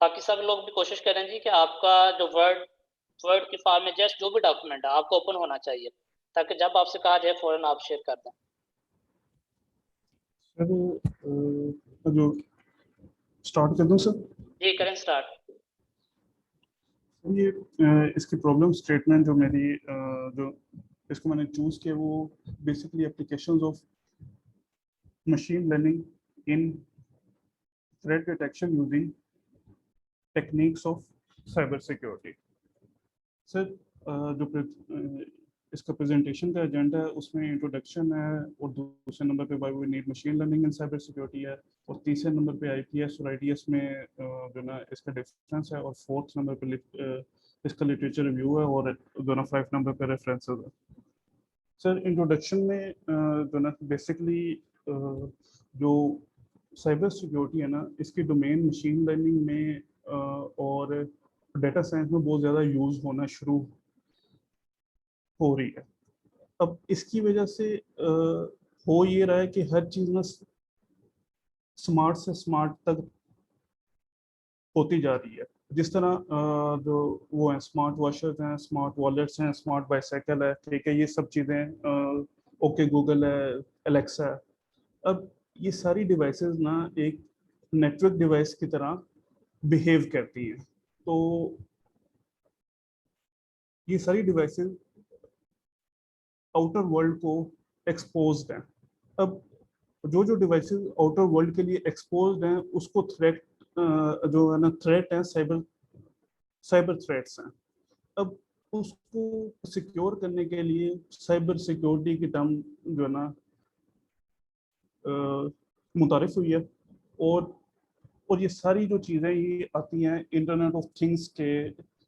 बाकी सब लोग भी कोशिश करें जी कि आपका जो वर्ड की फॉर्म में जस्ट जो भी डॉक्यूमेंट है आपको ओपन होना चाहिए, ताकि जब आपसे कहा जाए फ़ौरन आप शेयर कर दें। सर जो स्टार्ट कर दूं सर? जी करें स्टार्ट। ये इसकी प्रॉब्लम स्टेटमेंट जो मेरी जो इसको मैंने चूज किया वो basically applications of machine learning in threat detection using techniques of cyber security. Sir इसका प्रेजेंटेशन का एजेंडा है उसमें इंट्रोडक्शन है, और दूसरे नंबर पे why we need machine learning in cyber security है, और तीसरे नंबर पे आईपीएस और आईडीएस में जो ना इसका डिफरेंस है, और फोर्थ नंबर पे इसका लिटरेचर रिव्यू है, और दोनों 5 नंबर पे रेफरेंसेस है। सर इंट्रोडक्शन में जो ना बेसिकली जो साइबर सिक्योरिटी है ना इसकी डोमेन मशीन लर्निंग में और डेटा साइंस में बहुत ज़्यादा यूज़ होना शुरू हो रही है। अब इसकी वजह से हो ये रहा है कि हर चीज़ ना स्मार्ट से स्मार्ट तक होती जा रही है। जिस तरह जो वो हैं स्मार्ट वॉशर्स हैं, स्मार्ट वॉलेट्स हैं, स्मार्ट बाईसाइकिल है, ठीक है, ये सब चीज़ें ओके गूगल है, एलेक्सा है। अब ये सारी डिवाइसेस ना एक नेटवर्क डिवाइस की तरह बिहेव करती हैं। तो ये सारी डिवाइसेस आउटर वर्ल्ड को एक्सपोज्ड हैं। अब जो जो डिवाइसेस आउटर वर्ल्ड के लिए एक्सपोज्ड हैं उसको थ्रेट जो है ना थ्रेट है, साइबर साइबर थ्रेट्स हैं। अब उसको सिक्योर करने के लिए साइबर सिक्योरिटी की टर्म जो है ना मुतारिफ हुई है, और ये सारी जो चीज़ें ये आती हैं इंटरनेट ऑफ थिंग्स के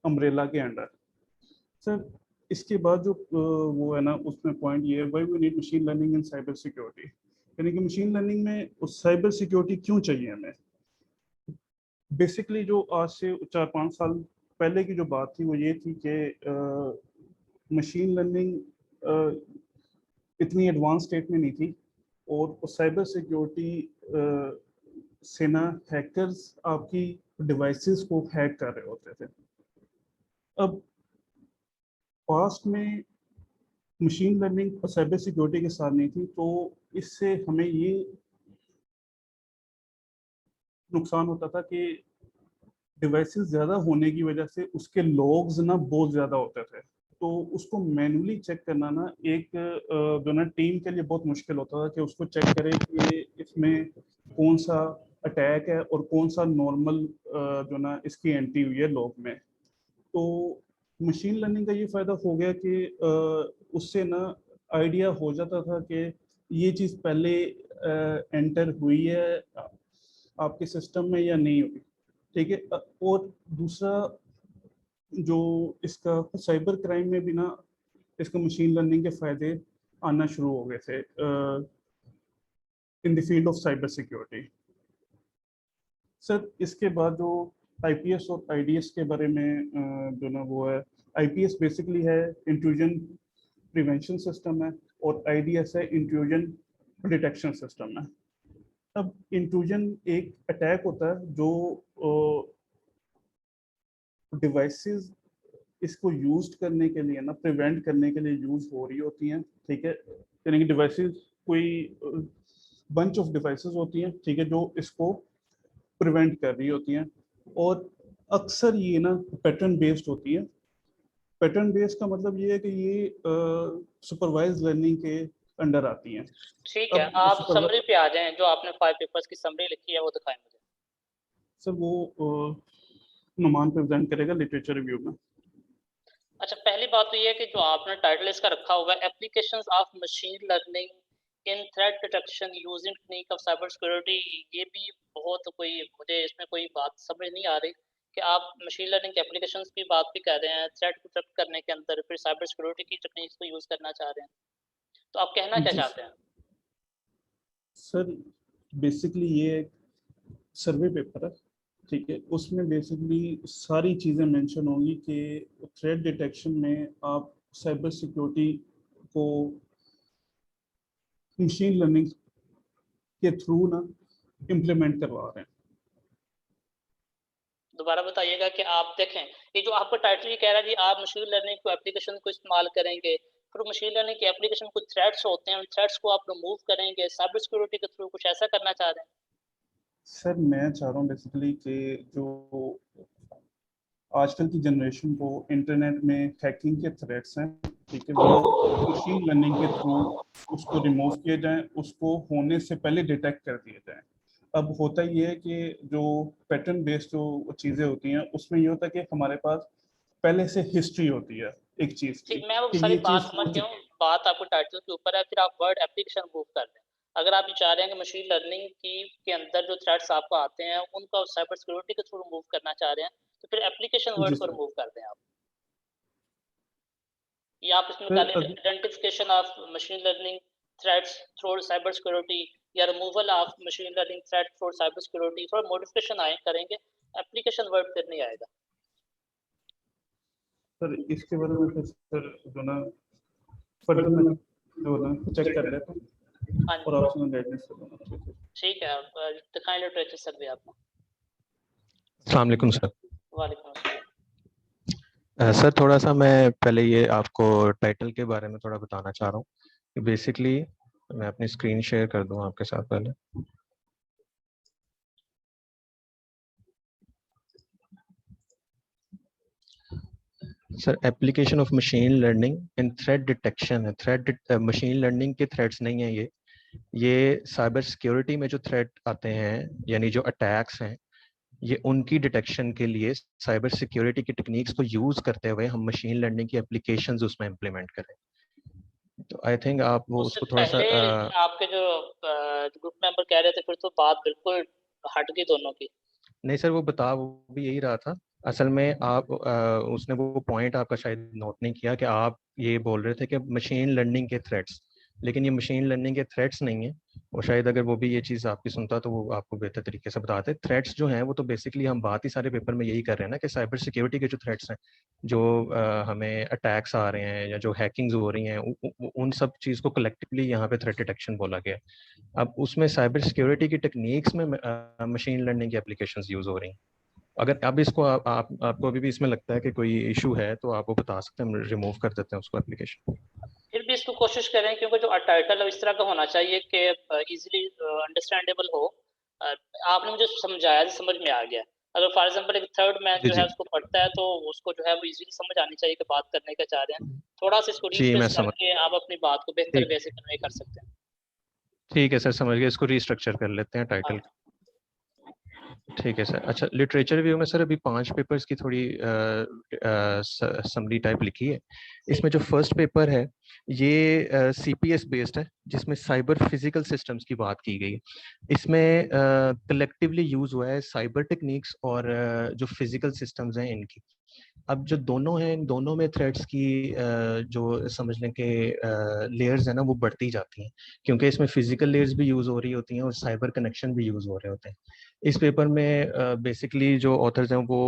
अम्ब्रेला के अंडर। सर इसके बाद जो वो है ना उसमें पॉइंट ये है why we need machine learning in cyber security, यानी कि मशीन लर्निंग में उस साइबर सिक्योरिटी क्यों चाहिए हमें। बेसिकली जो आज से 4-5 साल पहले की जो बात थी वो ये थी कि मशीन लर्निंग इतनी एडवांस स्टेट में नहीं थी, और साइबर सिक्योरिटी से ना हैकर्स आपकी डिवाइसेस को हैक कर रहे होते थे। अब पास्ट में मशीन लर्निंग और साइबर सिक्योरिटी के साथ नहीं थी, तो इससे हमें ये नुकसान होता था कि डिवाइसेस ज़्यादा होने की वजह से उसके लॉग्स ना बहुत ज़्यादा होते थे। तो उसको मैनुअली चेक करना ना एक जो ना टीम के लिए बहुत मुश्किल होता था कि उसको चेक करे कि इसमें कौन सा अटैक है और कौन सा नॉर्मल जो ना इसकी एंट्री हुई है लॉग में। तो मशीन लर्निंग का ये फ़ायदा हो गया कि उससे ना आइडिया हो जाता था कि ये चीज़ पहले एंटर हुई है आपके सिस्टम में या नहीं हुई, ठीक है। और दूसरा जो इसका साइबर क्राइम में भी ना इसका मशीन लर्निंग के फायदे आना शुरू हो गए थे in the field of cyber security. Sir इसके बाद जो आईपीएस और आईडीएस के बारे में जो ना वो है, आईपीएस बेसिकली है इंट्रूजन प्रिवेंशन सिस्टम है, और आईडीएस है इंट्रूजन डिटेक्शन सिस्टम है। अब इंट्रूजन एक अटैक होता है जो डिवाइसेस इसको यूज करने के लिए ना प्रिवेंट करने के लिए यूज हो रही होती हैं, ठीक है। यानी कि डिवाइसेस कोई बंच ऑफ डिवाइसेस होती हैं, ठीक है, जो इसको प्रिवेंट कर रही होती हैं, और अक्सर ये ना पैटर्न बेस्ड होती है। पैटर्न बेस्ड का मतलब ये है कि ये सुपरवाइज लर्निंग के अंडर आती हैं। ठीक है, अब आप समरी सुपरवाइज पे आ जाएँ, जो आपने 5 पेपर्स की समरी लिखी है वो दिखाएँ मुझे। सर वो नुमान प्रेजेंट करेगा लिटरेचर रिव्यू में। अच्छा, पहली बात तो ये है कि जो आपने टाइटल इसका रखा हुआ है applications of machine learning in threat detection using technique of cyber security, ये भी बहुत कोई मुझे इसमें कोई बात समझ नहीं आ रही कि आप मशीन लर्निंग के एप्लीकेशंस की बात भी कर रहे हैं, थ्रेट डिटेक्ट करने के अंदर फिर साइबर सिक्योरिटी की टेक्निक्स को यूज़ करना चाह रहे हैं। तो आप कहना क्या जी चाहते हैं? सर बेसिकली ये एक सर्वे पेपर है, ठीक है, उसमें बेसिकली सारी चीज़ें मेंशन होंगी कि थ्रेट डिटेक्शन में आप साइबर सिक्योरिटी को मशीन लर्निंग के थ्रू ना इम्प्लीमेंट करवा रहे हैं। दोबारा बताइएगा कि आप देखें, ये जो आपका टाइटल ये कह रहा है जी आप मशीन लर्निंग को एप्लीकेशन को इस्तेमाल करेंगे, फिर मशीन लर्निंग की एप्लीकेशन कुछ थ्रेड्स होते हैं, उन थ्रेड्स को आप रिमूव करेंगे, साइबर सिक्योरिटी के थ्रू कुछ ऐसा करना चाह रहे हैं? सर मैं चाह रहा हूँ बेसिकली कि जो आजकल की जनरेशन को इंटरनेट में हैकिंग के थ्रेट्स हैं, ठीक है, वो मशीन लर्निंग के थ्रू उसको रिमूव किए जाएं, उसको होने से पहले डिटेक्ट कर दिए जाएं। अब होता ये है कि जो पैटर्न बेस्ड जो चीज़ें होती हैं उसमें ये होता है कि हमारे पास पहले से हिस्ट्री होती है एक चीज़ की ठीक, मैं वो कि सारी ये बात चीज़ समझ हो गया चुकी हूँ, बात आपको टाइटल के ऊपर है, फिर आप वर्ड एप्लीकेशन मूव कर रहे हैं। अगर आप ये चाह रहे हैं कि मशीन लर्निंग की के अंदर जो थ्रेड्स आपको आते हैं, उनको साइबर सिक्योरिटी के थ्रू रिमूव करना चाह रहे हैं, तो फिर एप्लीकेशन है। जी वर्ड को सर। रिमूव कर दें आप। या आप इसमें सर डालें identification of machine learning threads through cyber security या removal of machine learning thread through cyber security, थोड़ा मॉडिफिकेशन आए करेंगे, एप्लीकेशन वर्ड फिर नहीं आएगा। सर इसके बारे में फिर सर जो ना फर्दर में जो ना चेक कर लेता हूँ हाँ और जी, आपसे मैं गाइडेंस कर दूँगा। ठीक है। ठीक है, आप दिखाएँ लिटरेचर सर भी आपको। अस्सलाम वालेकुम सर। वालेकुम अस्सलाम। सर थोड़ा सा मैं पहले ये आपको टाइटल के बारे में थोड़ा बताना चाह रहा हूँ कि बेसिकली मैं अपनी स्क्रीन शेयर कर दूँ आपके साथ पहले। Sir application of machine learning in threat detection है। थ्रेट मशीन लर्निंग के थ्रेट्स नहीं है ये साइबर सिक्योरिटी में जो थ्रेट आते हैं यानी जो अटैक्स हैं, ये उनकी डिटेक्शन के लिए साइबर सिक्योरिटी की टेक्निक्स को यूज करते हुए हम मशीन लर्निंग की एप्लीकेशंस उसमें इम्प्लीमेंट करें। तो आई थिंक आप वो उससे उसको थोड़ा सा पहले आपके जो ग्रुप मेंबर कह रहे थे, फिर तो बात बिल्कुल हट गई दोनों की। नहीं सर, वो बता वो भी यही रहा था। असल में आप उसने वो पॉइंट आपका शायद नोट नहीं किया कि आप ये बोल रहे थे कि मशीन लर्निंग के थ्रेट्स, लेकिन ये मशीन लर्निंग के थ्रेट्स नहीं है। वो शायद अगर वो भी ये चीज़ आपकी सुनता तो वो आपको बेहतर तरीके से बताते। थ्रेट्स जो हैं वो तो बेसिकली हम बात ही सारे पेपर में यही कर रहे हैं ना कि साइबर सिक्योरिटी के जो थ्रेट्स हैं, जो हमें अटैक्स आ रहे हैं या जो हैकिंग्स हो रही हैं, उन सब चीज़ को कलेक्टिवली यहाँ पे थ्रेट डिटेक्शन बोला गया है। अब उसमें साइबर सिक्योरिटी की टेक्निक्स में मशीन लर्निंग की एप्लीकेशंस यूज हो रही हैं। अगर अब इसको आपको अभी भी इसमें लगता है कि कोई इशू है तो आप वो बता सकते हैं, हम रिमूव कर देते हैं उसको एप्लीकेशन। फिर भी इसको कोशिश करें, क्योंकि जो टाइटल है इस तरह का होना चाहिए कि इजीली अंडरस्टैंडेबल हो। अ, आपने मुझे समझाया तो समझ में आ गया। अगर फॉर एग्जांपल एक थर्ड मैन जी जो है जी उसको पढ़ता है तो उसको जो है वो इजीली समझ आनी चाहिए कि बात करने क्या चाह रहे हैं। थोड़ा सा इसको जी मैं रिफ्रेश समझ। करके आप अपनी बात को बेहतर ठीक वे से कन्वे कर सकते हैं। ठीक है सर, समझ गए। इसको रीस्ट्रक्चर कर लेते हैं हाँ टाइटल। जी। ठीक है सर। अच्छा, लिटरेचर रिव्यू में सर अभी 5 पेपर्स की थोड़ी समरी टाइप लिखी है। सही। इसमें जो फर्स्ट पेपर है ये सीपीएस बेस्ड है, जिसमें साइबर फिजिकल सिस्टम्स की बात की गई है। इसमें कलेक्टिवली यूज हुआ है साइबर टेक्निक्स और जो फिजिकल सिस्टम्स हैं इनकी। अब जो दोनों हैं, इन दोनों में थ्रेड्स की जो समझ लें कि लेयर्स है ना, वो बढ़ती जाती हैं, क्योंकि इसमें फिजिकल लेयर्स भी यूज हो रही होती हैं और साइबर कनेक्शन भी यूज हो रहे होते हैं। इस पेपर में बेसिकली जो ऑथर्स हैं वो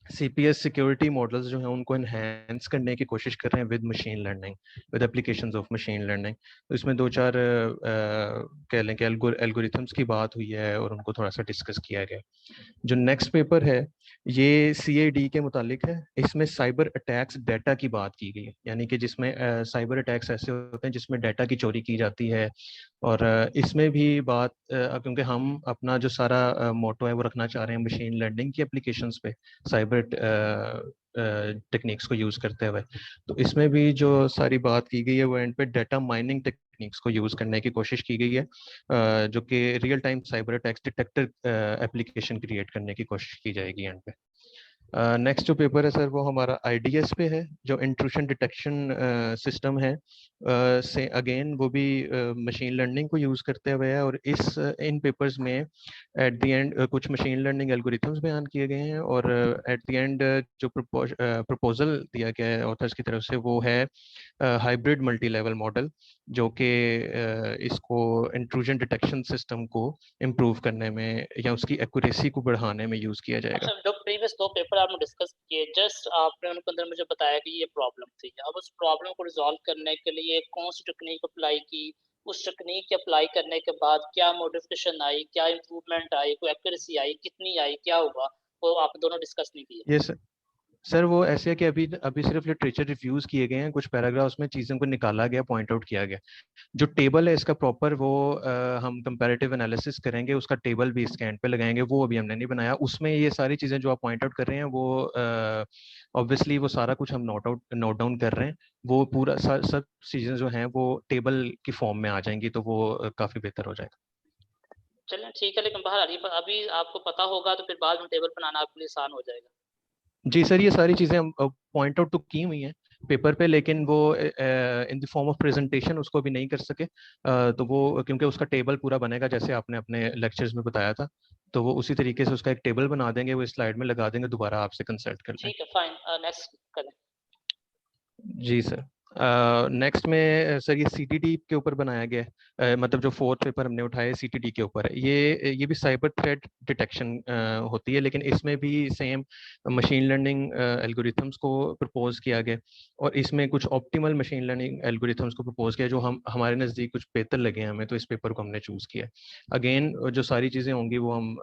सीपीएस सिक्योरिटी मॉडल्स जो हैं उनको एनहेंस करने की कोशिश कर रहे हैं with machine learning, with applications of machine learning. तो इसमें दो चार कह लें कि एल्गोरिथम्स की बात हुई है और उनको थोड़ा सा डिस्कस किया गया। जो नेक्स्ट पेपर है ये सीएडी के मुतालिक है। इसमें साइबर अटैक्स डाटा की बात की गई है, यानी कि जिसमें साइबर अटैक्स ऐसे होते हैं जिसमें डाटा की चोरी की जाती है। और इसमें भी बात क्योंकि हम अपना जो सारा मोटो है वो रखना चाह रहे हैं मशीन लर्निंग की एप्लीकेशंस पे साइबर टेक्निक्स को यूज़ करते हुए, तो इसमें भी जो सारी बात की गई है वो एंड पे डाटा माइनिंग टेक्निक्स को यूज़ करने की कोशिश की गई है, जो कि real time cyber attacks detector application create करने की कोशिश की जाएगी एंड पे। नेक्स्ट जो पेपर है सर वो हमारा आईडीएस पे है, जो इंट्रूशन डिटेक्शन सिस्टम है। से अगेन वो भी मशीन लर्निंग को यूज़ करते हुए है, और इन पेपर्स में एट द एंड कुछ मशीन लर्निंग एल्गोरिथम्स बयान किए गए हैं, और एट द एंड जो प्रपोजल दिया गया है ऑथर्स की तरफ से वो है हाइब्रिड मल्टी लेवल मॉडल, जो कि इसको इंट्रूजन डिटेक्शन सिस्टम को इम्प्रूव करने में या उसकी एक्यूरेसी को बढ़ाने में यूज़ किया जाएगा। अच्छा, जो प्रीवियस 2 पेपर आपने डिस्कस किए, जस्ट आपने उनके अंदर मुझे बताया कि ये प्रॉब्लम थी। अब उस प्रॉब्लम को रिज़ॉल्व करने के लिए कौन-सी टेक्नीक अप्लाई की? उस टेक्नीक के अप्लाई करने के बाद क्या मॉडिफ़िकेशन आई? क्या इम्प्रूवमेंट आई? कोई एक्यूरेसी आई? कितनी आई? क्या हुआ? वो आप दोनों डिस्कस नहीं किए? यस सर, वो ऐसे है कि अभी अभी सिर्फ लिटरेचर रिव्यूज किए गए हैं, कुछ पैराग्राफ्स में चीज़ों को निकाला गया, पॉइंट आउट किया गया। जो टेबल है इसका प्रॉपर, वो हम कंपैरेटिव एनालिसिस करेंगे, उसका टेबल भी इसके एंड पे लगाएंगे, वो अभी हमने नहीं बनाया। उसमें ये सारी चीज़ें जो आप पॉइंट आउट कर रहे हैं, वो ऑब्वियसली वो सारा कुछ हम नोट डाउन कर रहे हैं। वो पूरा सब चीज़ें जो हैं वो टेबल की फॉर्म में आ जाएंगी, तो वो काफ़ी बेहतर हो जाएगा। चलें ठीक है, लेकिन बहरहाल अभी आपको पता होगा तो फिर बाद में टेबल बनाना आपके लिए आसान हो जाएगा। जी सर, ये सारी चीज़ें हम पॉइंट आउट तो की हुई हैं पेपर पे, लेकिन वो in the form of presentation उसको भी नहीं कर सके। तो वो क्योंकि उसका टेबल पूरा बनेगा जैसे आपने अपने लेक्चर्स में बताया था, तो वो उसी तरीके से उसका एक टेबल बना देंगे, वो स्लाइड में लगा देंगे, दोबारा आपसे कंसल्ट कर लें। ठीक है, फाइन, नेक्स्ट करें। जी सर। नेक्स्ट में सर ये सीटीडी के ऊपर बनाया गया है, मतलब जो फोर्थ पेपर हमने उठाया है सीटीडी के ऊपर है। ये भी साइबर थ्रेट डिटेक्शन होती है, लेकिन इसमें भी सेम मशीन लर्निंग एल्गोरिथम्स को प्रपोज किया गया, और इसमें कुछ ऑप्टिमल मशीन लर्निंग एल्गोरिथम्स को प्रपोज किया जो हम हमारे नज़दीक कुछ बेहतर लगे हैं हमें, तो इस पेपर को हमने चूज़ किया। अगेन जो सारी चीज़ें होंगी वो हम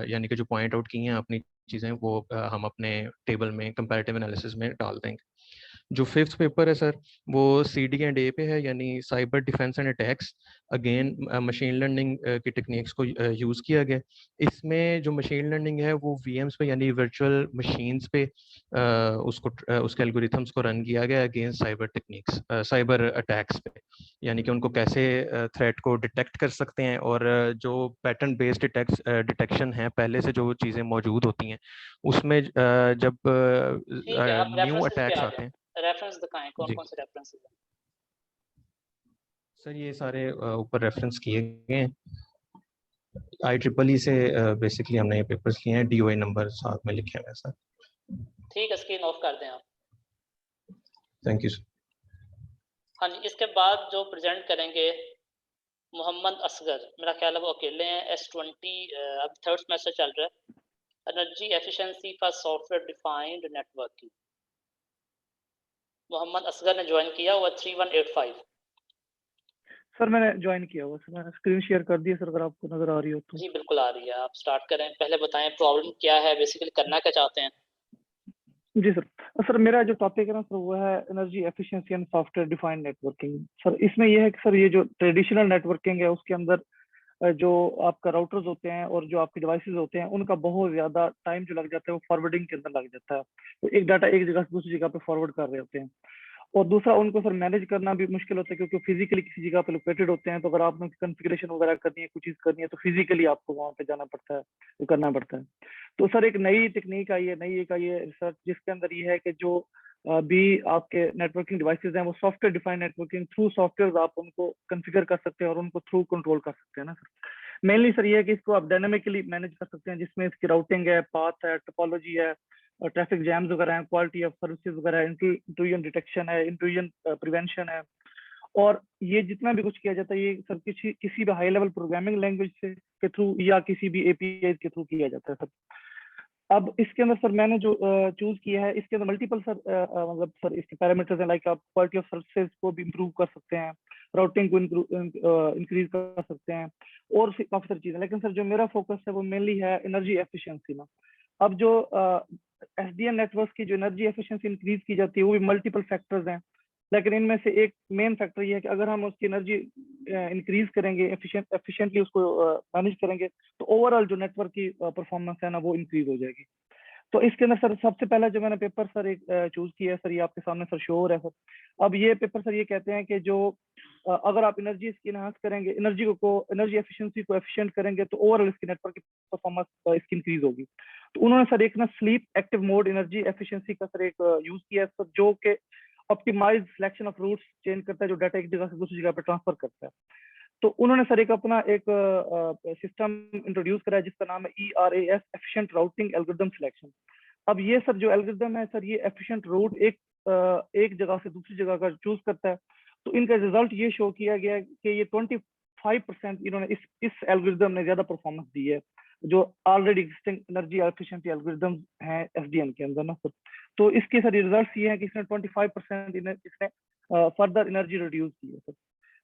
यानी कि जो पॉइंट आउट की हैं अपनी चीज़ें, वो हम अपने टेबल में कंपैरेटिव एनालिसिस में डाल देंगे। जो फिफ्थ पेपर है सर, वो CD एंड ए पे है, यानी cyber defence and attacks. Again machine learning की टेक्निक्स को यूज़ किया गया। इसमें जो मशीन लर्निंग है वो VMs पे यानी वर्चुअल मशीन्स पे उसके एल्गोरिथम्स को रन किया गया against cyber techniques, cyber attacks पे, यानी कि उनको कैसे थ्रेट को डिटेक्ट कर सकते हैं, और जो पैटर्न बेस्ड डिटेक्शन है पहले से जो चीज़ें मौजूद होती हैं उसमें जब ठीक है, आप न्यू रेफरेंसेस पे अटैक्स आ आते हैं। जाएं, रेफरेंस दिखाएं, कौन जी कौन से रेफरेंसेस हैं? सर, ये सारे ऊपर रेफरेंस किए गए हैं। IEEE से बेसिकली हमने ये पेपर्स लिए हैं, DOI नंबर साथ में लिखे हुए हैं सर। ठीक है, स्क्रीन ऑफ कर दें आप। Thank you sir. हाँ जी, इसके बाद जो प्रेजेंट करेंगे मोहम्मद असगर, मेरा ख्याल है वो अकेले हैं। S20 अब थर्ड सेमेस्टर चल रहा है, energy efficiency for software defined networking. Mohammed Asghar ने ज्वाइन किया हुआ 3185। सर मैंने ज्वाइन किया हुआ सर, मैंने स्क्रीन शेयर कर दी है सर, अगर आपको नजर आ रही हो तो। जी बिल्कुल आ रही है, आप स्टार्ट करें। पहले बताएं प्रॉब्लम क्या है, बेसिकली करना क्या चाहते हैं? जी सर। सर मेरा जो टॉपिक है ना सर, वो है energy efficiency and software defined networking. Sir इसमें यह है कि सर ये जो ट्रेडिशनल नेटवर्किंग है उसके अंदर जो आपका राउटर्स होते हैं और जो आपके डिवाइसेस होते हैं उनका बहुत ज्यादा टाइम जो लग जाता है वो फॉरवर्डिंग के अंदर लग जाता है। तो एक डाटा एक जगह से दूसरी जगह पे फॉरवर्ड कर रहे होते हैं, और दूसरा उनको सर मैनेज करना भी मुश्किल होता है क्योंकि फिजिकली किसी जगह पे लोकेटेड होते हैं। तो अगर आपने कॉन्फ़िगरेशन वगैरह करनी है, कुछ चीज करनी है, तो फिजिकली आपको वहां पे जाना पड़ता है, वो करना पड़ता है। तो सर एक नई टेक्निक आई है, नई एक आई है रिसर्च, जिसके अंदर ये है कि जो भी आपके नेटवर्किंग डिवाइसेस हैं वो software defined networking through software आप उनको कॉन्फ़िगर कर सकते हैं और उनको थ्रू कंट्रोल कर सकते हैं ना सर। मेनली सर ये है कि इसको आप डायनामिकली मैनेज कर सकते हैं, जिसमें इसकी राउटिंग है, पाथ है, टोपोलॉजी है, और ट्रैफिक जैम्स वगैरह हैं, क्वालिटी ऑफ सर्विसेज वगैरह है, इनकी इंट्रूजन डिटेक्शन है, इंट्रूजन प्रिवेंशन है। और ये जितना भी कुछ किया जाता है ये सर किसी भी हाई लेवल प्रोग्रामिंग लैंग्वेज से के थ्रू या किसी भी API के थ्रू किया जाता है सर। अब इसके अंदर सर मैंने जो चूज किया है, इसके अंदर मल्टीपल सर मतलब सर इसके पैरामीटर्स हैं, लाइक आप क्वालिटी ऑफ सर्विसेज को भी इंप्रूव कर सकते हैं, राउटिंग को इंक्रीज कर सकते हैं, और काफी सारी चीजें। लेकिन सर जो मेरा फोकस है वो मेनली है एनर्जी एफिशिएंसी में। अब जो SDN नेटवर्क की जो एनर्जी एफिशिएंसी इंक्रीज की जाती है वो भी मल्टीपल फैक्टर्स हैं, लेकिन इनमें से एक मेन फैक्टर ये है कि अगर हम उसकी एनर्जी इंक्रीज करेंगे, एफिशिएंटली उसको मैनेज करेंगे, तो ओवरऑल जो नेटवर्क की परफॉर्मेंस है ना वो इंक्रीज हो जाएगी। तो इसके अंदर सर सबसे पहला जो मैंने पेपर सर एक चूज किया है सर, ये आपके सामने सर शो हो रहा है सर। अब ये पेपर सर ये कहते हैं कि जो अगर आप एनर्जी इसकी इनहांस करेंगे, एनर्जी एफिशिएंसी को एफिशिएंट करेंगे, तो ओवरऑल इसकी नेटवर्क की परफॉर्मेंस इसकी इंक्रीज होगी। तो उन्होंने सर एक ना sleep active mode energy efficiency का सर एक यूज किया है सर, जो कि optimise selection of routes change करता है, जो डाटा एक जगह से दूसरी जगह पे ट्रांसफर करता है। तो उन्होंने सर एक अपना एक सिस्टम इंट्रोड्यूस करा है जिसका नाम है ERAS, efficient routing algorithm selection. अब ये सर जो एल्गोरिथम है सर, ये एफिशिएंट रूट एक जगह से दूसरी जगह का चूज करता है। तो इनका रिजल्ट ये शो किया गया है कि ये 25% इन्होंने इस एल्गोरिथम ने ज्यादा परफॉर्मेंस दी है, जो already existing energy efficiency algorithm है SDN के अंदर ना सर। तो इसके सर रिजल्ट ये है कि इसने 25% इसने फर्दर एनर्जी रिड्यूस की है सर।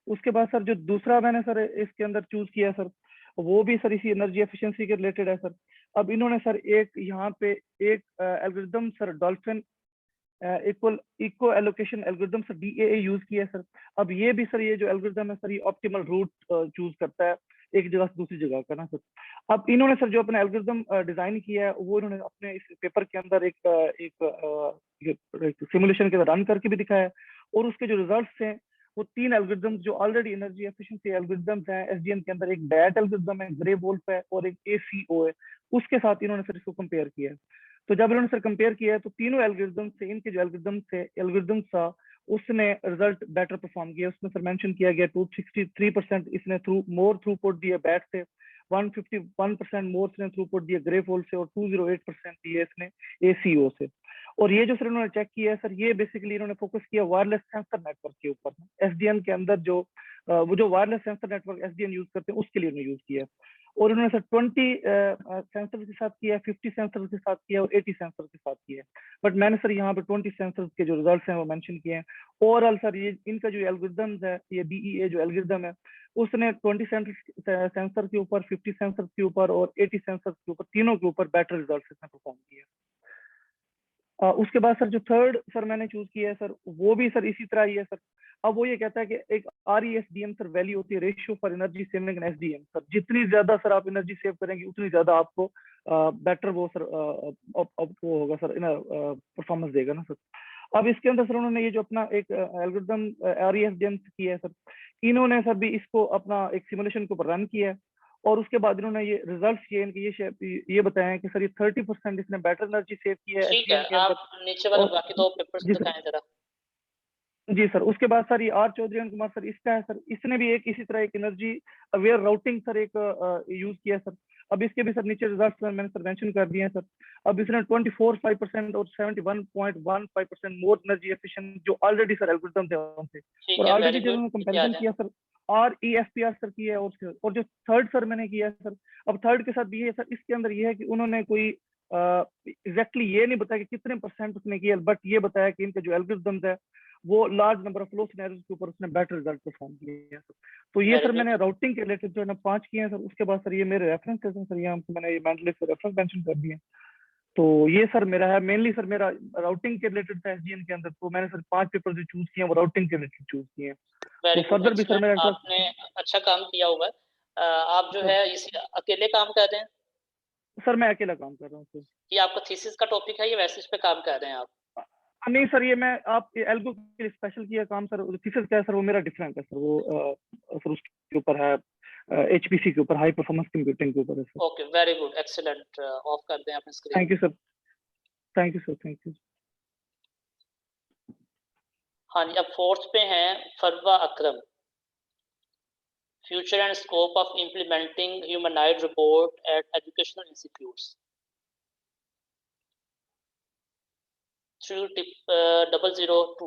उसके बाद सर जो दूसरा मैंने सर इसके अंदर चूज किया सर, वो भी सर इसी एनर्जी एफिशिएंसी के रिलेटेड है सर। अब इन्होंने सर एक यहाँ पे एक algorithm sir dolphin echo allocation algorithm sir DAA use किया है सर। अब ये भी सर ये जो एल्गोरिदम है सर ये ऑप्टिमल रूट चूज करता है एक जगह से दूसरी जगह का ना सर। अब इन्होंने सर जो अपना एल्गोरिदम डिजाइन किया है वो इन्होंने अपने इस पेपर के अंदर एक सिमुलेशन के अंदर रन करके भी दिखाया है, और उसके जो रिजल्ट्स हैं वो 3 एल्गोरिदम्स जो ऑलरेडी एनर्जी एफिशिएंसी एल्गोरिदम्स हैं SDN के अंदर, एक डैट एल्गोरिदम है, ग्रे वोल्फ है और एक ACO है, उसके साथ इन्होंने सर इसको कंपेयर किया है। तो जब इन्होंने सर कंपेयर किया है तो तीनों एल्गोरिदम से इनके जो एल्गोरिदम था उसने रिजल्ट बेटर परफॉर्म किया। उसमें सर मेंशन किया गया 263% इसने मोर थ्रूपुट दिया बैट से, 151% मोर इसने थ्रूपुट दिया ग्रे वोल्फ से, और 208% दिया इसने ACO से। और ये जो सर इन्होंने चेक किया है सर ये बेसिकली इन्होंने फोकस किया वायरलेस सेंसर नेटवर्क के ऊपर। SDN के अंदर जो वो जो wireless sensor network SDN use करते हैं उसके लिए उन्होंने यूज किया है। और उन्होंने सर 20 सेंसर के साथ किया, 50 सेंसर के साथ किया और 80 सेंसर के साथ किया। बट मैंने सर यहाँ पे 20 सेंसर के जो रिजल्ट्स हैं वो मेंशन किए हैं। ओवरऑल सर ये इनका जो एल्गोरिदम्स है, ये BEA जो एल्गोरिदम है उसने 20 सेंसर के ऊपर, 50 सेंसर के ऊपर और 80 सेंसर के ऊपर, तीनों के ऊपर बेटर रिजल्ट इसने परफॉर्म किया। उसके बाद सर जो थर्ड सर मैंने चूज किया है सर वो भी सर इसी तरह ही है सर। अब वो ये कहता है कि एक RESDM सर वैल्यू होती है, ratio for energy saving in SDM sir. जितनी ज्यादा सर आप एनर्जी सेव करेंगे उतनी ज्यादा आपको बेटर वो सर वो होगा सर परफॉर्मेंस देगा ना सर। अब इसके अंदर सर उन्होंने ये जो अपना एक एल्गोरिदम RESDM किया है सर, इन्होंने सर भी इसको अपना एक सिमुलेशन के ऊपर रन किया है, और उसके बाद इन्होंने ये रिजल्ट्स ये इनके ये बताया है कि सर ये 30% इसने बेटर एनर्जी सेव की है ठीक है, SDN के अंदर। आप नीचे वाले और बाकी 2 पेपर्स जी सर, दिखाएं जरा। जी सर उसके बाद सर ये R चौधरी कुमार सर इसका है सर, इसने भी एक इसी तरह एक एनर्जी अवेयर राउटिंग सर एक यूज किया सर। अब इसके भी सर नीचे रिजल्ट्स मैंने सर मेंशन कर दिए हैं सर। अब इसने 24.5% और 71.15% मोर एनर्जी एफिशिएंट जो ऑलरेडी सर एल्गोरिदम थे उनसे, ठीक और है, ऑलरेडी वेरी जब गुड। उन्होंने नीचे आ कंपैरिजन जाएं। किया सर REFPR सर किया है, और जो थर्ड सर मैंने किया है सर, अब थर्ड के साथ भी ये सर इसके अंदर ये है कि उन्होंने कोई एग्जैक्टली ये नहीं बताया कि कितने % उसने किया, बट ये बताया कि इनके जो एल्गोरिदम्स है वो large number of flow scenarios के ऊपर उसने बेटर रिजल्ट परफॉर्म किए हैं। तो ये वेरी सर गुड। मैंने राउटिंग के रिलेटेड जो है ना 5 किए हैं सर। उसके बाद सर ये मेरे रेफरेंसेस हैं सर, यहाँ मैंने ये मेंटलिस्ट रेफरेंस मेंशन कर दिए। तो ये सर मेरा है मेनली सर मेरा राउटिंग के रिलेटेड था SDN के अंदर। तो मैंने सर 5 पेपर जो चूज किए हैं वो राउटिंग के रिलेटेड चूज किए हैं। वेरी तो गुड, फर्दर भी सर एक्सीलेंट। मेरा इंटरेस्ट आपने अच्छा काम किया हुआ है। आप जो सर, है इसी अकेले काम कर रहे हैं सर मैं अकेला काम कर रहा हूँ सर। कि आपका थीसिस का टॉपिक है या वैसे इस पे काम कर रहे हैं आप? नहीं सर, ये मैं आप एल्गो के लिए स्पेशल किया काम सर। थीसिस क्या है सर, वो मेरा डिफरेंट है सर। वो सर उसके ऊपर है HPC के ऊपर, हाई परफॉर्मेंस कंप्यूटिंग के ऊपर है sir. Okay, very good, excellent. Off कर दें अपनी screen. Thank you sir, thank you sir, thank you. हाँ जी, अब फोर्थ पे हैं Farwa Akram. Future and scope of implementing humanoid report at educational institutes. 3002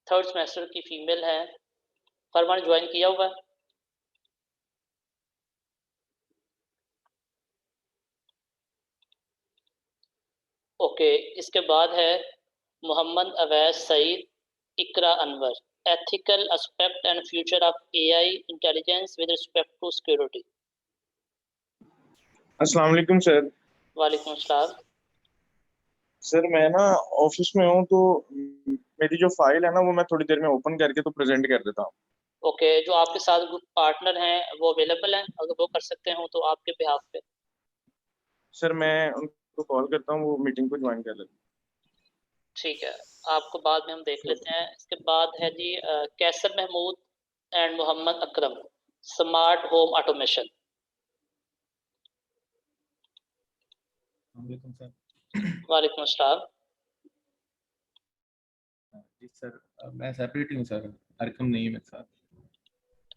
third semester की फीमेल है। फरवा ने ज्वाइन किया हुआ है। ओके, इसके बाद है मोहम्मद अवैस सईद, इकरा Anwar, ethical aspect and future of AI intelligence with respect to security। अस्सलाम वालेकुम सर। वालेकुम अस्सलाम। सर मैं ना ऑफिस में हूँ, तो मेरी जो फाइल है ना वो मैं थोड़ी देर में ओपन करके तो प्रेजेंट कर देता हूँ। ओके, जो आपके साथ ग्रुप पार्टनर हैं वो अवेलेबल हैं? अगर वो कर सकते हो तो आपके बिहाफ पे। सर मैं उनको कॉल करता हूँ, वो मीटिंग को ज्वाइन कर लेते ठीक है, आपको बाद में हम देख लेते हैं। इसके बाद है जी Kaiser Mahmood and Mohammad Akram, smart home automation. वालेकुम अस्सलाम। जी सर, मैं सेपरेट हूँ सर, अरकम नहीं है मेरे साथ।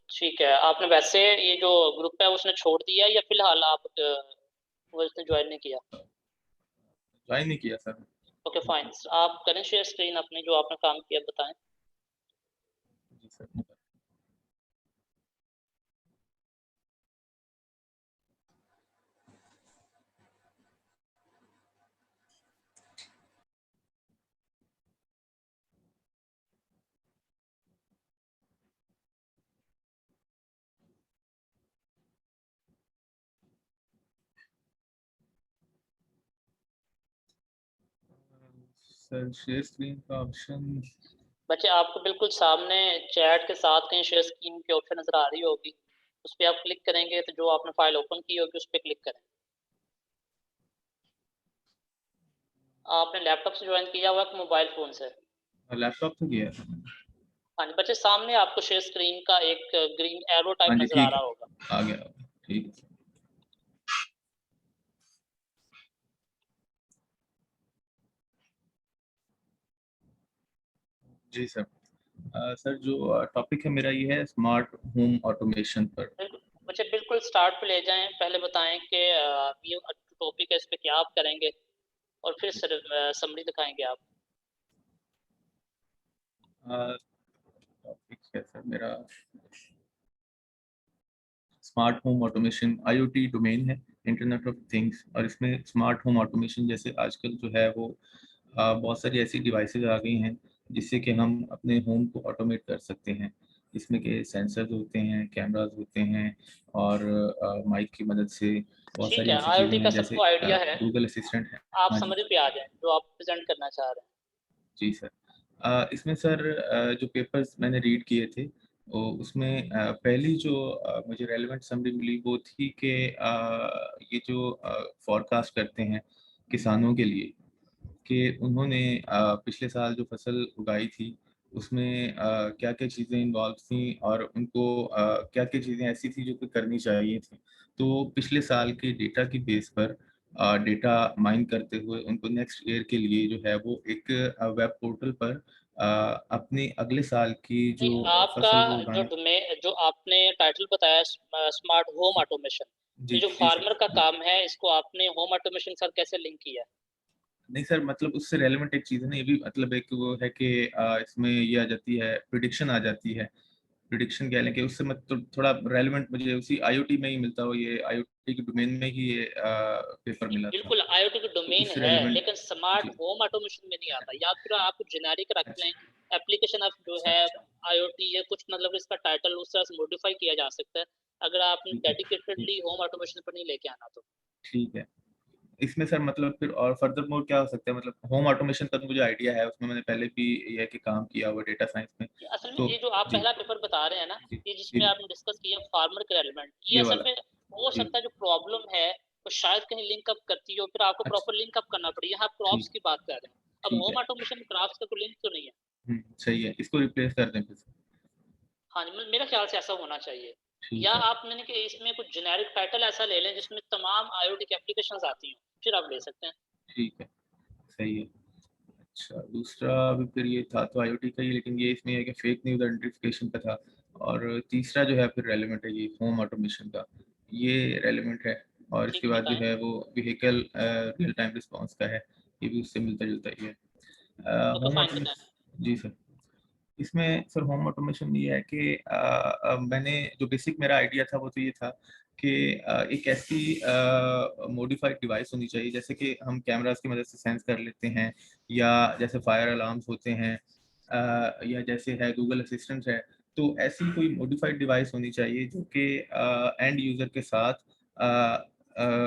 ठीक है, आपने वैसे ये जो ग्रुप है उसने छोड़ दिया या फिलहाल आप वो इसने ज्वाइन नहीं किया? ज्वाइन नहीं किया सर। ओके फाइन, आप करें शेयर स्क्रीन अपने जो आपने काम किया बताएं। जी सर। सर शेयर स्क्रीन का ऑप्शन बच्चे आपको बिल्कुल सामने चैट के साथ कहीं शेयर स्क्रीन की ऑप्शन नज़र आ रही होगी, उस पे आप क्लिक करेंगे तो जो आपने फाइल ओपन की होगी उस पे क्लिक करें। आपने लैपटॉप से ज्वाइन किया हुआ है कि मोबाइल फ़ोन से? लैपटॉप से किया है। हाँ जी, बच्चे सामने आपको शेयर स्क्रीन का एक ग्रीन एरो टाइप हाँ जी नज़र आ ठीक रहा है, होगा। आ गया, ठीक है। जी सर। सर जो टॉपिक है मेरा ये है स्मार्ट होम ऑटोमेशन पर। बिल्कुल, बच्चे बिल्कुल स्टार्ट पे ले जाएँ, पहले बताएँ कि ये टॉपिक है, इस पे क्या आप करेंगे और फिर समरी दिखाएँगे आप। टॉपिक है सर मेरा smart home automation, IoT domain है, इंटरनेट ऑफ थिंग्स, और इसमें स्मार्ट होम ऑटोमेशन जैसे आजकल जो है वो बहुत सारी ऐसी डिवाइसेस आ गई हैं जिससे कि हम अपने होम को ऑटोमेट कर सकते हैं। इसमें के सेंसर्स होते हैं, कैमरास होते हैं, और माइक की मदद से बहुत ठीक सारी है, ऐसी चीज़ें आईओटी का हैं जैसे सबको आइडिया है। गूगल असिस्टेंट है। आप हाँ जी। समरी पे आ जाएँ, जो आप प्रेज़ेंट करना चाह रहे हैं। जी सर। इसमें सर जो पेपर्स मैंने रीड किए थे उसमें पहली जो मुझे रेलेवेंट समरी मिली वो थी कि ये जो फॉरकास्ट करते हैं किसानों के लिए कि उन्होंने पिछले साल जो फसल उगाई थी उसमें क्या-क्या चीज़ें इन्वॉल्व थी और उनको क्या-क्या चीज़ें ऐसी थी जो कि करनी चाहिए थी। तो पिछले साल के डेटा की बेस पर डेटा माइन करते हुए उनको नेक्स्ट ईयर के लिए जो है वो एक वेब पोर्टल पर अपने अगले साल की जो नहीं, आपका फसल वो जो उगाएँ। जो आपने टाइटल बताया स्मार्ट होम ऑटोमेशन, जी, ये जो जी सर। फार्मर का जी। काम है, इसको आपने होम ऑटोमेशन के साथ कैसे लिंक किया? नहीं सर, मतलब उससे रेलेवेंट एक चीज़ है ना, ये भी मतलब एक वो है कि इसमें ये आ जाती है, प्रिडिक्शन आ जाती है। प्रिडिक्शन कह लें कि उससे मत तो थोड़ा रेलेवेंट मुझे उसी आईओटी में ही मिलता हो, ये आईओटी के डोमेन में ही ये पेपर जी, मिला था। बिल्कुल आईओटी का तो डोमेन उससे है, रेलेवेंट। लेकिन स्मार्ट जी। होम ऑटोमेशन में नहीं आता, या फिर आप जेनेरिक रख लें, अच्छा, एप्लीकेशन आप जो अच्छा, है अच्छा। आईओटी या कुछ मतलब इसका टाइटल उस तरह से मॉडिफाई किया जा सकता है, अगर आपने ठीक है, डेडिकेटेडली होम ऑटोमेशन पर नहीं लेके आना तो। ठीक है। इसमें सर मतलब फिर और फर्दरमोर क्या हो सकता है? मतलब होम ऑटोमेशन का तो मुझे आइडिया है, उसमें मैंने पहले भी ये है कि काम किया हुआ डेटा साइंस में। ये असल में तो ये जो आप जी, पहला पेपर बता रहे हैं ना, जी, ये जी, जिसमें आपने डिस्कस किया फार्मर के रेलेवेंट, ये ये असल वाला। में हो जी, सकता है जो प्रॉब्लम है, वो शायद कहीं लिंक अप करती हो, फिर आपको अच्छा, प्रॉपर लिंक अप करना पड़े। यहाँ आप क्रॉप्स ठीक, की बात कर रहे हैं। अब ठीक है। होम ऑटोमेशन में क्रॉप्स का कोई लिंक तो नहीं है। सही है, इसको रिप्लेस कर दें फिर से। हाँ जी, मेरा ख्याल से ऐसा होना चाहिए। या ठीक है, आप मैंने कि इसमें कुछ जेनेरिक टाइटल ऐसा ले लें जिसमें तमाम आईओटी की एप्लीकेशंस आती हों, फिर आप ले सकते हैं। ठीक है, सही है। अच्छा, दूसरा अभी फिर ये था तो आईओटी का ही, लेकिन ये इसमें है कि फेक न्यूज़ आइडेंटिफिकेशन का था, और तीसरा जो है फिर रेलेवेंट है ये होम ऑटोमेशन का, ये रेलेवेंट है, और ठीक इसके है, बाद जो बताएँ। है वो व्हीकल रियल टाइम रिस्पॉन्स का है, ये भी उससे मिलता-जुलता ही है। ओके, होम फाइन, बताएँ। ऑटोमेशन। जी सर। इसमें सर होम ऑटोमेशन में ये है कि मैंने जो बेसिक मेरा आइडिया था वो तो ये था कि एक ऐसी मॉडिफाइड डिवाइस होनी चाहिए जैसे कि हम कैमरास की मदद से सेंस कर लेते हैं, या जैसे फायर अलार्म्स होते हैं, या जैसे है गूगल असिस्टेंट है। तो ऐसी कोई मॉडिफाइड डिवाइस होनी चाहिए जो कि एंड यूज़र के साथ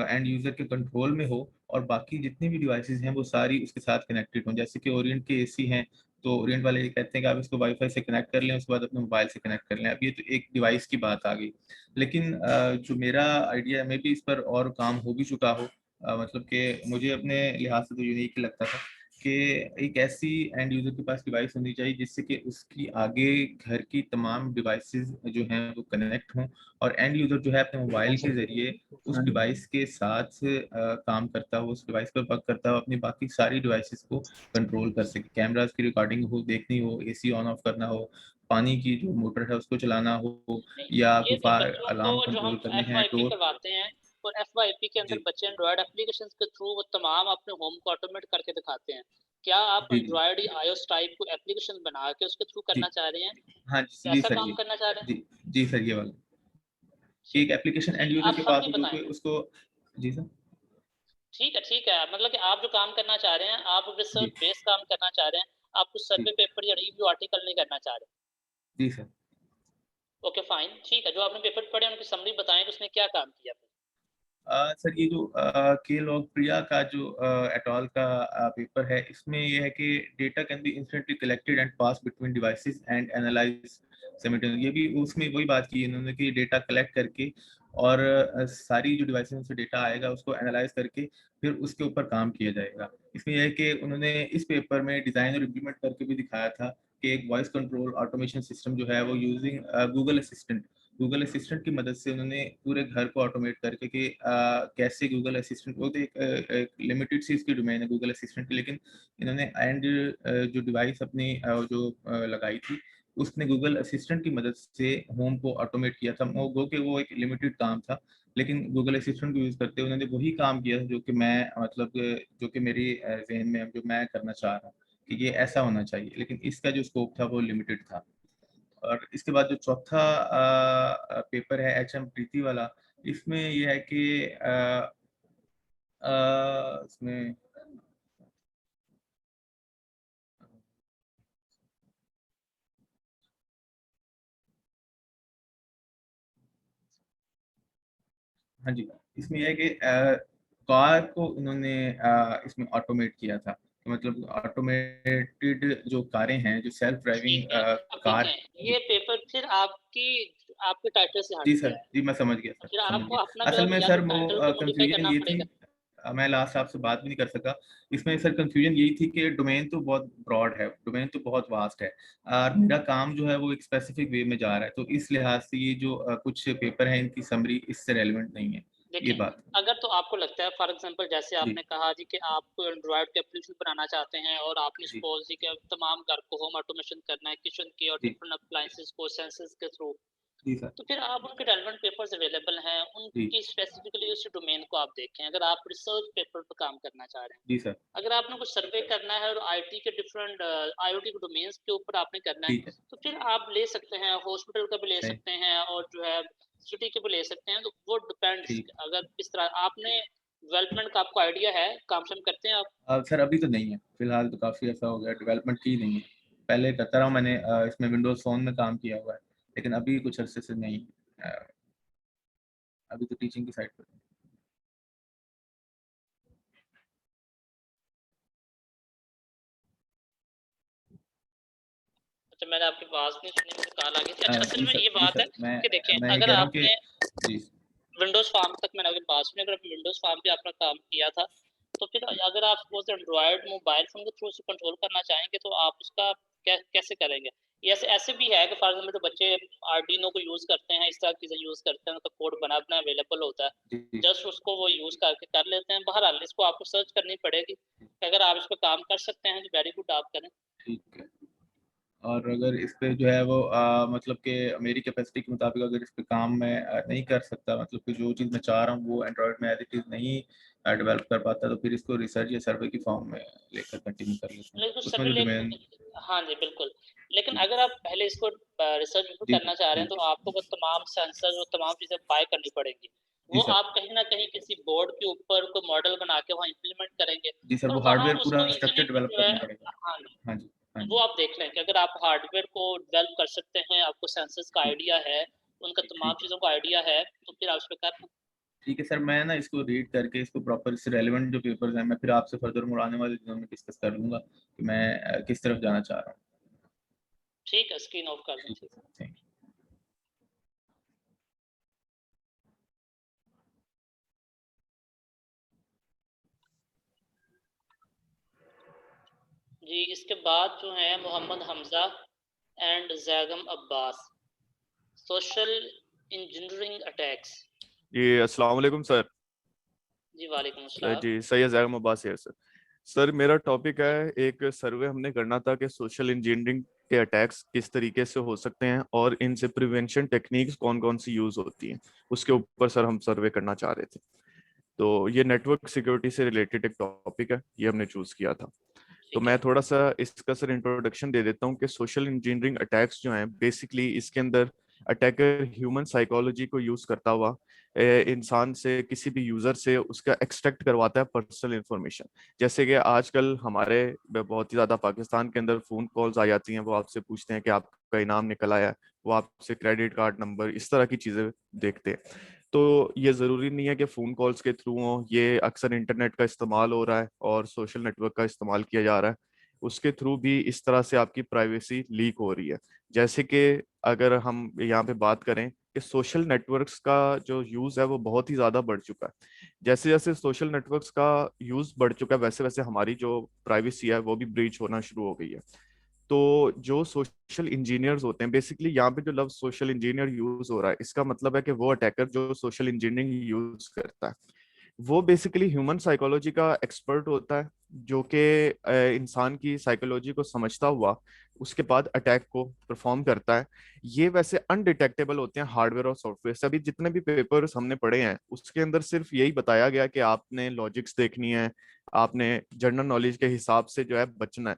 एंड यूज़र के कंट्रोल में हो, और बाकी जितनी भी डिवाइसेज़ हैं वो सारी उसके साथ कनेक्टेड हों। जैसे कि ओरिएंट के एसी हैं, तो ओरिएंट वाले ये कहते हैं कि आप इसको वाईफ़ाई से कनेक्ट कर लें, उसके बाद अपने मोबाइल से कनेक्ट कर लें। अब ये तो एक डिवाइस की बात आ गई। लेकिन जो मेरा आइडिया है, मेबी इस पर और काम हो भी चुका हो, मतलब कि मुझे अपने लिहाज से तो यूनिक ही लगता था कि एक ऐसी एंड यूज़र के पास डिवाइस होनी चाहिए जिससे कि उसकी आगे घर की तमाम डिवाइसेज़ जो हैं वो कनेक्ट हों, और एंड यूज़र जो है अपने मोबाइल के ज़रिए उस डिवाइस के साथ काम करता हो, उस डिवाइस पर वर्क करता हो, अपनी बाकी सारी डिवाइसेज़ को कंट्रोल कर सके। कैमरास की रिकॉर्डिंग हो, देखनी हो, एसी ऑन ऑफ करना हो, पानी की जो मोटर है उसको चलाना हो, नहीं, या ये कोई तो फायर बच्चों को अलार्म जो हम कंट्रोल करने हैं, एफवाईपी डोर। करवाते हैं, और एफवाईपी के अंदर जी, बच्चे एंड्रॉयड एप्लीकेशंस के थ्रू वो तमाम अपने होम को ऑटोमेट करके दिखाते हैं। क्या आप जी, जी, एंड्रॉयड या आईओएस टाइप को एप्लीकेशन बना के उसके थ्रू जी, करना चाह रहे हैं? हाँ जी ऐसा सर, काम ये। करना चाह रहे हैं? जी, जी सर, ये वाला। कि ठीक एक एप्लीकेशन एंड ठीक है, यूज़र आप के पास समरी हो जो बताएँ कि फिर। उसको। जी सर। ठीक है, मतलब कि आप जो काम करना चाह रहे हैं, आप जी, रिसर्च बेस्ड काम करना चाह रहे हैं, आप कुछ जी, सर्वे पेपर या रिव्यू आर्टिकल नहीं करना चाह रहे। जी सर। ओके, फाइन, ठीक है, जो आपने पेपर पढ़े उनकी समरी बताएँ कि उसमें क्या काम किया फिर? सर ये जो के लॉग प्रिया का जो एटॉल का पेपर है, इसमें ये है कि data can be instantly collected and pass between devices and analyse simultaneously. ये भी उसमें वही बात की इन्होंने कि डेटा कलेक्ट करके और सारी जो डिवाइसेस से डेटा आएगा उसको एनालाइज करके फिर उसके ऊपर काम किया जाएगा। इसमें यह है कि उन्होंने इस पेपर में डिजाइन और इम्प्लीमेंट करके भी दिखाया था कि एक वॉइस कंट्रोल ऑटोमेशन सिस्टम जो है वो यूजिंग गूगल असिस्टेंट की मदद से उन्होंने पूरे घर को ऑटोमेट करके कि कैसे गूगल असिस्टेंट, वो तो एक लिमिटेड सी इसकी डोमेन है गूगल असिस्टेंट की, लेकिन इन्होंने एंड जो डिवाइस अपनी जो लगाई थी उसने गूगल असिस्टेंट की मदद से होम को ऑटोमेट किया था। वो कि वो एक लिमिटेड काम था, लेकिन गूगल असिस्टेंट को यूज करते उन्होंने वही काम किया जो कि मैं मतलब जो कि मेरी जहन में जो मैं करना चाह रहा हूँ कि ये ऐसा होना चाहिए, लेकिन इसका जो स्कोप था वो लिमिटेड था। और इसके बाद जो चौथा पेपर है HM प्रीति वाला, इसमें यह है कि इसमें हाँ जी, इसमें यह है कि कार को उन्होंने इसमें ऑटोमेट किया था। तो मतलब ऑटोमेटेड जो कारें हैं, जो सेल्फ ड्राइविंग कार। ये पेपर फिर आपके टाइटल से हट जी गया सर, है। जी मैं समझ गया सर, फिर समझ आपको गया। अपना असल में या सर तो वो टाइटल को मॉडिफाई कंफ्यूजन करना ये थी, पड़ेगा। मैं लास्ट आपसे बात भी नहीं कर सका। इसमें सर कंफ्यूजन यही थी कि डोमेन तो बहुत ब्रॉड है, डोमेन तो बहुत वास्ट है, और मेरा काम जो है वो एक स्पेसिफिक वे में जा रहा है, तो इस लिहाज से ये जो कुछ पेपर है इनकी समरी इससे रेलेवेंट नहीं है। ये देखिए, बात अगर तो आपको लगता है फॉर एग्जांपल जैसे आपने कहा जी कि आप एंड्रॉयड के एप्लीकेशन बनाना चाहते हैं और आपने जी सपोज जी कि तमाम घर को होम ऑटोमेशन करना है किचन की और जी डिफरेंट अप्लायंसेस को सेंसर्स के थ्रू, जी सर, तो फिर आप उनके रेलेवेंट पेपर्स अवेलेबल हैं, जी उनकी स्पेसिफिकली उस डोमेन को आप देखें। अगर आप रिसर्च पेपर पर काम करना चाह रहे हैं, जी सर, अगर आपने कुछ सर्वे करना है और आईटी के डिफरेंट आईओटी के डोमेन्स के ऊपर आपने करना है, ठीक है, तो फिर आप ले सकते हैं, हॉस्पिटल का भी ले सही, सकते हैं और जो है सिटी के भी ले सकते हैं। तो वो डिपेंड्स, ठीक। अगर इस तरह आपने डेवलपमेंट का आपको आइडिया है, काम शाम करते हैं आप? सर अभी तो नहीं है, फिलहाल तो काफ़ी ऐसा हो गया, डेवलपमेंट की नहीं है। पहले करता रहा मैंने, इसमें विंडोज़ फ़ोन में काम किया हुआ है, लेकिन अभी कुछ अरसे से नहीं। अभी तो टीचिंग की साइड पर। अच्छा, मैंने आपकी बात नहीं सुनी, मुझे कॉल आ गई थी। अच्छा, असल जी में सर, ये जी बात है सर, मैं कि देखें, मैं ये अगर कह रहा हूँ कि आपने जी विंडोज फार्म तक मैंने अगर बात सुनी, अगर आपने विंडोज फार्म पे अपना काम किया था, तो फिर अगर आप सपोज एंड्रॉयड मोबाइल फोन के थ्रू से कंट्रोल करना चाहेंगे तो आप उसका कैसे करेंगे? ये ऐसे भी है कि फॉर एग्जांपल जो बच्चे आर्डिनो को यूज करते हैं, इस तरह की चीजें यूज करते हैं, उनका कोड बना बना अवेलेबल होता है, जी जस्ट उसको वो यूज करके कर लेते हैं। बहरहाल इसको आपको सर्च करनी पड़ेगी कि अगर आप इस पर काम कर सकते हैं तो वेरी गुड, आप करें। ठीक है। और अगर इस पे जो है वो मतलब कि मेरी कैपेसिटी के मुताबिक अगर इस पे काम मैं नहीं कर सकता, मतलब कि जो चीज़ मैं चाह रहा हूँ वो एंड्रॉयड में एज इट इज़ नहीं डेवलप कर पाता, तो फिर इसको रिसर्च या सर्वे की फॉर्म में लेकर कंटिन्यू कर लेते हैं, लेकिन उसमें सर्वे जो डोमेन। हाँ जी, बिल्कुल। लेकिन जी अगर आप पहले इसको रिसर्च बिल्कुल जी करना चाह रहे जी हैं तो आपको वो तमाम सेंसर और तमाम चीज़ें बाय करनी पड़ेंगी। जी वो सर, आप कहीं न कहीं किसी बोर्ड के ऊपर कोई मॉडल बना के वहाँ इम्प्लीमेंट करेंगे जी सर, और वो वहाँ हार्डवेयर पूरा उसको स्ट्रक्चर ईज़िली डेवलप जो है, करना पड़ेगा। हाँ जी, हाँ जी, हाँ वो जी, आप देख लें कि अगर आप हार्डवेयर को डेवलप कर सकते हैं, आपको सेंसर्स का ठीक आइडिया है, उनका तमाम ठीक चीज़ों का आइडिया है, तो फिर आप उसपे कर लें। ठीक है सर, मैं ना इसको रीड करके इसको प्रॉपर इससे रेलेवेंट जो पेपर्स हैं मैं फिर आपसे फर्दर मोड़ आने वाले दिनों में डिस्कस कर लूँगा कि मैं किस तरफ जाना चाह रहा हूँ। ठीक है, स्क्रीन ऑफ कर दें। ठीक है सर, थैंक यू। जी, इसके बाद जो है Mohammad Hamza and Zaigham Abbas, social engineering attacks. जी अस्सलाम वालेकुम सर। जी, वालेकुम अस्सलाम। जी सैयद ज़ैगम अब्बास है सर। सर मेरा टॉपिक है, एक सर्वे हमने करना था कि सोशल इंजीनियरिंग के अटैक्स किस तरीके से हो सकते हैं और इनसे प्रिवेंशन टेक्निक्स कौन कौन सी यूज होती हैं, उसके ऊपर सर हम सर्वे करना चाह रहे थे। तो ये नेटवर्क सिक्योरिटी से रिलेटेड एक टॉपिक है, ये हमने चूज किया था। तो ठीक मैं है। थोड़ा सा इसका सर इंट्रोडक्शन दे देता हूँ कि सोशल इंजीनियरिंग अटैक्स जो हैं बेसिकली इसके अंदर अटैकर ह्यूमन साइकोलॉजी को यूज करता हुआ इंसान से, किसी भी यूजर से उसका एक्सट्रैक्ट करवाता है पर्सनल इंफॉर्मेशन। जैसे कि आजकल हमारे बहुत ही ज्यादा पाकिस्तान के अंदर फोन कॉल्स आ जाती हैं, वो आपसे पूछते हैं कि आपका इनाम निकल आया है, वो आपसे क्रेडिट कार्ड नंबर, इस तरह की चीजें देखते हैं। तो ये ज़रूरी नहीं है कि फ़ोन कॉल्स के थ्रू हो, ये अक्सर इंटरनेट का इस्तेमाल हो रहा है और सोशल नेटवर्क का इस्तेमाल किया जा रहा है, उसके थ्रू भी इस तरह से आपकी प्राइवेसी लीक हो रही है। जैसे कि अगर हम यहाँ पे बात करें कि सोशल नेटवर्क्स का जो यूज़ है वो बहुत ही ज़्यादा बढ़ चुका है। जैसे जैसे सोशल नेटवर्क्स का यूज़ बढ़ चुका है वैसे वैसे हमारी जो प्राइवेसी है वो भी ब्रीच होना शुरू हो गई है। तो जो सोशल इंजीनियर्स होते हैं, बेसिकली यहाँ पे जो लफ्ज सोशल इंजीनियर यूज हो रहा है, इसका मतलब है कि वो अटैकर जो सोशल इंजीनियरिंग यूज करता है वो बेसिकली ह्यूमन साइकोलॉजी का एक्सपर्ट होता है, जो कि इंसान की साइकोलॉजी को समझता हुआ उसके बाद अटैक को परफॉर्म करता है। ये वैसे अनडिटेक्टेबल होते हैं हार्डवेयर और सॉफ्टवेयर से। अभी जितने भी पेपर्स हमने पढ़े हैं उसके अंदर सिर्फ यही बताया गया कि आपने लॉजिक्स देखनी है, आपने जनरल नॉलेज के हिसाब से जो है बचना है।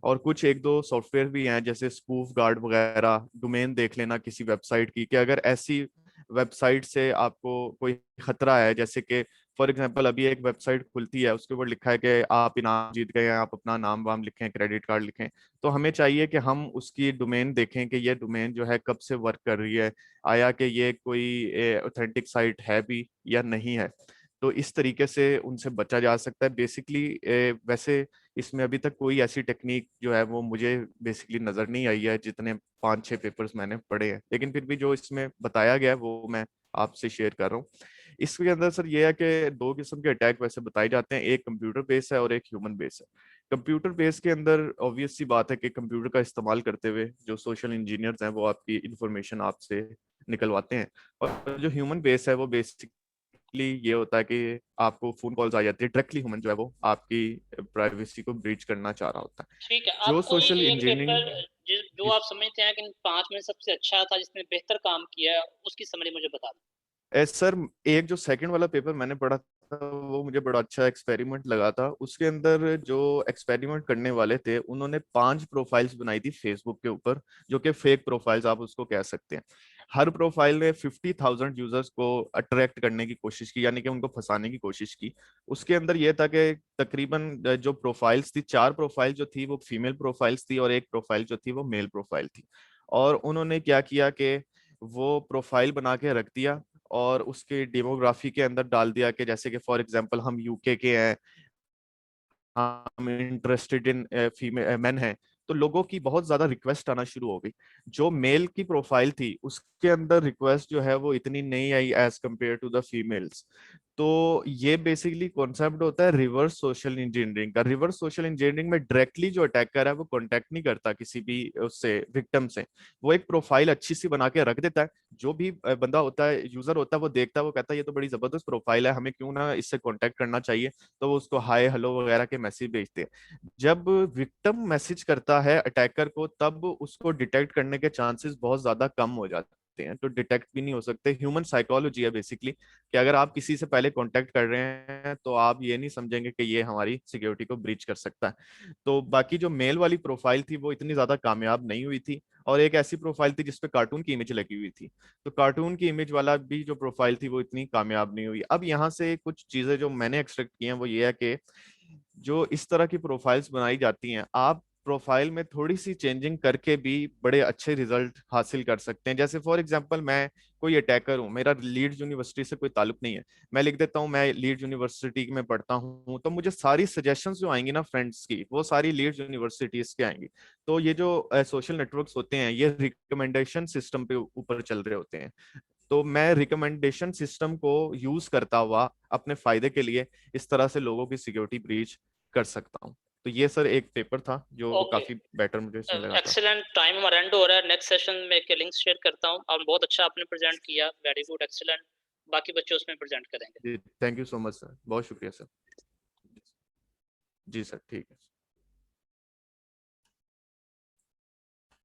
और कुछ एक दो सॉफ्टवेयर भी हैं जैसे स्पूफ गार्ड वगैरह, डोमेन देख लेना किसी वेबसाइट की कि अगर ऐसी वेबसाइट से आपको कोई खतरा है, जैसे कि फॉर एग्जांपल अभी एक वेबसाइट खुलती है उसके ऊपर लिखा है कि आप इनाम जीत गए हैं, आप अपना नाम वाम लिखें, क्रेडिट कार्ड लिखें, तो हमें चाहिए कि हम उसकी डोमेन देखें कि ये डोमेन जो है कब से वर्क कर रही है, आया कि ये कोई ऑथेंटिक साइट है भी या नहीं है। तो इस तरीके से उनसे बचा जा सकता है बेसिकली। वैसे इसमें अभी तक कोई ऐसी टेक्निक जो है वो मुझे बेसिकली नजर नहीं आई है जितने 5-6 पेपर्स मैंने पढ़े हैं, लेकिन फिर भी जो इसमें बताया गया है वो मैं आपसे शेयर कर रहा हूँ। इसके अंदर सर ये है कि दो किस्म के अटैक वैसे बताए जाते हैं, एक कंप्यूटर बेस है और एक ह्यूमन बेस है। कंप्यूटर बेस के अंदर ऑब्वियस सी बात है कि कंप्यूटर का इस्तेमाल करते हुए जो सोशल इंजीनियर्स हैं वो आपकी इंफॉर्मेशन आपसे निकलवाते हैं। और जो ह्यूमन बेस है वो बेसिकली ये होता है कि आपको फोन कॉल्स आ जाती है, डायरेक्टली ह्यूमन जो है वो आपकी प्राइवेसी को ब्रीच करना चाह रहा होता है। ठीक है, आप जो कोई सोशल एक पेपर इंजीनियरिंग जो आप समझते हैं कि इन 5 में सबसे अच्छा था, जिसने बेहतर काम किया है, उसकी समरी मुझे बता दें। सर एक जो सेकंड वाला पेपर मैंने पढ़ा था वो मुझे बड़ा अच्छा एक्सपेरिमेंट लगा था। उसके अंदर जो एक्सपेरिमेंट करने वाले थे उन्होंने 5 प्रोफाइल्स बनाई थी फेसबुक के ऊपर, जो कि फेक प्रोफाइल्स आप उसको कह सकते हैं। हर प्रोफाइल ने 50,000 यूजर्स को अट्रैक्ट करने की कोशिश की, यानी कि उनको फंसाने की कोशिश की। उसके अंदर यह था कि तकरीबन जो प्रोफाइल्स थी, 4 प्रोफाइल जो थी वो फीमेल प्रोफाइल्स थी और एक प्रोफाइल जो थी वो मेल प्रोफाइल थी। और उन्होंने क्या किया कि वो प्रोफाइल बना के रख दिया और उसके डेमोग्राफी के अंदर डाल दिया कि जैसे कि फॉर एग्जांपल हम यूके के हैं, हम इंटरेस्टेड इन फीमेल मेन हैं, तो लोगों की बहुत ज्यादा रिक्वेस्ट आना शुरू हो गई। जो मेल की प्रोफाइल थी उसके अंदर रिक्वेस्ट जो है वो इतनी नहीं आई as compare to the females. तो ये बेसिकली कॉन्सेप्ट होता है रिवर्स सोशल इंजीनियरिंग का। रिवर्स सोशल इंजीनियरिंग में डायरेक्टली जो अटैकर है वो कॉन्टेक्ट नहीं करता किसी भी उससे विक्टिम से, वो एक प्रोफाइल अच्छी सी बना के रख देता है। जो भी बंदा होता है, यूजर होता है, वो देखता है, वो कहता है ये तो बड़ी जबरदस्त प्रोफाइल है, हमें क्यों ना इससे कॉन्टेक्ट करना चाहिए, तो वो उसको हाय हेलो वगैरह के मैसेज भेजते हैं। जब विक्टिम मैसेज करता है अटैकर को तब उसको डिटेक्ट करने के चांसेस बहुत ज्यादा कम हो जाते हैं, तो डिटेक्ट भी नहीं हो सकते। ह्यूमन साइकोलॉजी है बेसिकली कि अगर आप किसी से पहले कांटेक्ट कर रहे हैं तो आप ये नहीं समझेंगे कि ये हमारी सिक्योरिटी को ब्रीच कर सकता है। तो बाकी जो मेल वाली प्रोफाइल थी वो इतनी ज्यादा कामयाब नहीं हुई थी। और एक ऐसी प्रोफाइल थी जिसपे कार्टून की इमेज लगी हुई थी, तो कार्टून की इमेज वाला भी जो प्रोफाइल थी वो इतनी कामयाब नहीं हुई। अब यहाँ से कुछ चीजें जो मैंने एक्सट्रैक्ट की हैं वो ये है कि जो इस तरह की प्रोफाइल्स बनाई जाती हैं, आप प्रोफाइल में थोड़ी सी चेंजिंग करके भी बड़े अच्छे रिजल्ट हासिल कर सकते हैं। जैसे फॉर एग्जांपल मैं कोई अटैकर हूँ, मेरा लीड्स यूनिवर्सिटी से कोई ताल्लुक नहीं है, मैं लिख देता हूँ मैं लीड्स यूनिवर्सिटी में पढ़ता हूँ, तो मुझे सारी सजेशंस जो आएंगी ना फ्रेंड्स की वो सारी लीड्स यूनिवर्सिटीज के आएंगी। तो ये जो सोशल नेटवर्क्स होते हैं ये रिकमेंडेशन सिस्टम पे ऊपर चल रहे होते हैं। तो मैं रिकमेंडेशन सिस्टम को यूज करता हुआ अपने फायदे के लिए इस तरह से लोगों की सिक्योरिटी ब्रीच कर सकता हूँ। तो ये सर एक पेपर था जो ओके, काफी बेटर मुझे इसमें लगा था। एक्सीलेंट। टाइम हमारा एंड हो रहा है, नेक्स्ट सेशन में एक लिंक शेयर करता हूँ। और बहुत अच्छा आपने प्रेजेंट किया, वेरी गुड, एक्सीलेंट। बाकी बच्चे उसमें प्रेजेंट करेंगे। जी thank you so much sir, बहुत शुक्रिया सर। जी सर ठीक है।